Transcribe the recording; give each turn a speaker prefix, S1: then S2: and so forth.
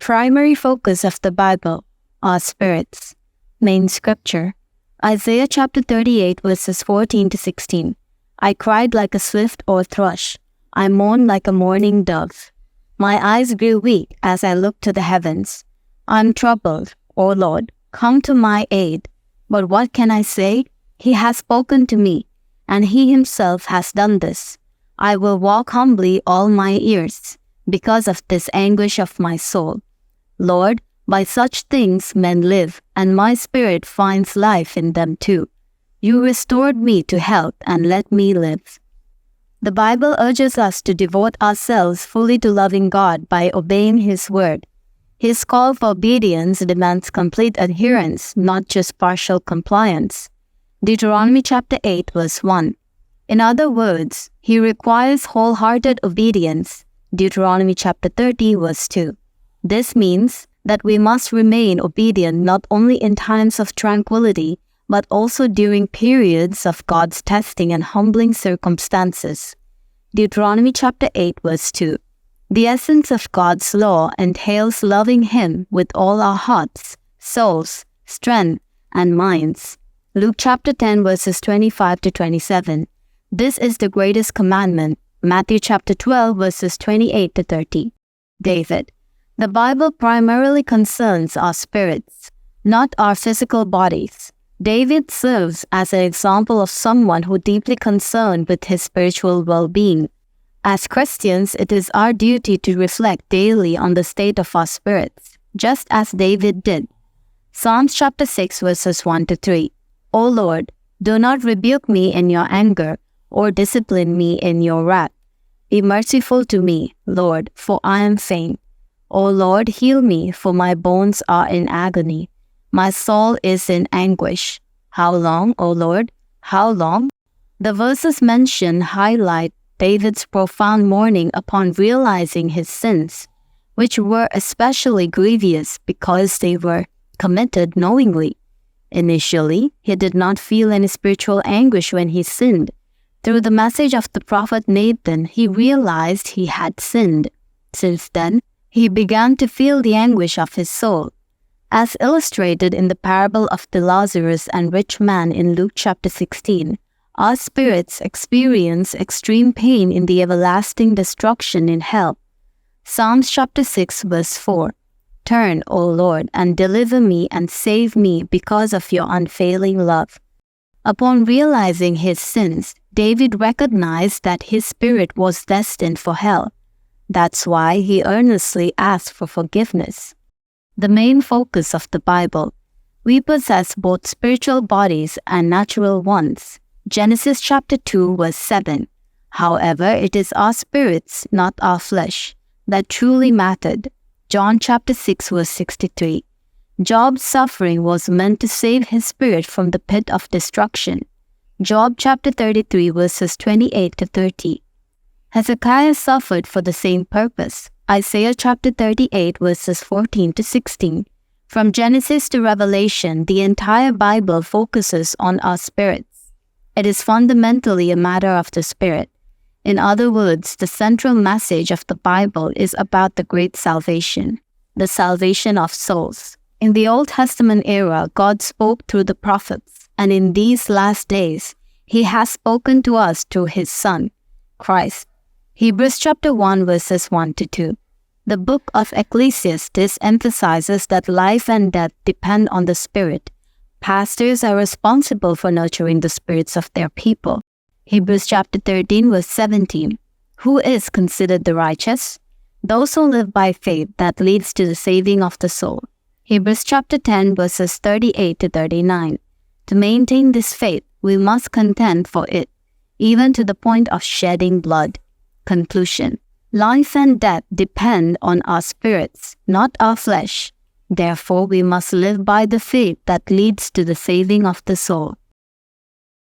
S1: primary focus of the Bible, our spirits. Main scripture, Isaiah chapter 38 verses 14 to 16. I cried like a swift or thrush. I mourned like a mourning dove. My eyes grew weak as I looked to the heavens. I am troubled, O Lord, come to my aid. But what can I say? He has spoken to me, and he himself has done this. I will walk humbly all my years, because of this anguish of my soul. Lord, by such things men live, and my spirit finds life in them too. You restored me to health and let me live. The Bible urges us to devote ourselves fully to loving God by obeying His word. His call for obedience demands complete adherence, not just partial compliance. Deuteronomy chapter 8 verse 1. In other words, He requires wholehearted obedience. Deuteronomy chapter 30 verse 2. This means that we must remain obedient not only in times of tranquility, but also during periods of God's testing and humbling circumstances. Deuteronomy chapter 8 verse 2. The essence of God's law entails loving Him with all our hearts, souls, strength, and minds. Luke chapter 10 verses 25 to 27. This is the greatest commandment. Matthew chapter 12 verses 28 to 30. David. The Bible primarily concerns our spirits, not our physical bodies. David serves as an example of someone who deeply concerned with his spiritual well-being. As Christians, it is our duty to reflect daily on the state of our spirits, just as David did. Psalms chapter 6 verses 1 to 3. O Lord, do not rebuke me in your anger, or discipline me in your wrath. Be merciful to me, Lord, for I am faint. O Lord, heal me, for my bones are in agony. My soul is in anguish. How long, O Lord? How long? The verses mentioned highlight David's profound mourning upon realizing his sins, which were especially grievous because they were committed knowingly. Initially, he did not feel any spiritual anguish when he sinned. Through the message of the prophet Nathan, he realized he had sinned. Since then, he began to feel the anguish of his soul. As illustrated in the parable of the Lazarus and rich man in Luke chapter 16, our spirits experience extreme pain in the everlasting destruction in hell. Psalms chapter 6 verse 4. Turn, O Lord, and deliver me and save me because of your unfailing love. Upon realizing his sins, David recognized that his spirit was destined for hell. That's why he earnestly asked for forgiveness. The main focus of the Bible. We possess both spiritual bodies and natural ones. Genesis chapter 2 verse 7. However, it is our spirits, not our flesh, that truly mattered. John chapter 6 verse 63. Job's suffering was meant to save his spirit from the pit of destruction. Job chapter 33 verses 28 to 30. Hezekiah suffered for the same purpose. Isaiah chapter 38 verses 14 to 16. From Genesis to Revelation, the entire Bible focuses on our spirits. It is fundamentally a matter of the spirit. In other words, the central message of the Bible is about the great salvation, the salvation of souls. In the Old Testament era, God spoke through the prophets, and in these last days, He has spoken to us through His Son, Christ. Hebrews chapter 1 verses 1 to 2. The book of Ecclesiastes emphasizes that life and death depend on the Spirit. Pastors are responsible for nurturing the spirits of their people. Hebrews chapter 13 verse 17. Who is considered the righteous? Those who live by faith that leads to the saving of the soul. Hebrews chapter 10 verses 38 to 39. To maintain this faith, we must contend for it, even to the point of shedding blood. Conclusion. Life and death depend on our spirits, not our flesh. Therefore, we must live by the faith that leads to the saving of the soul.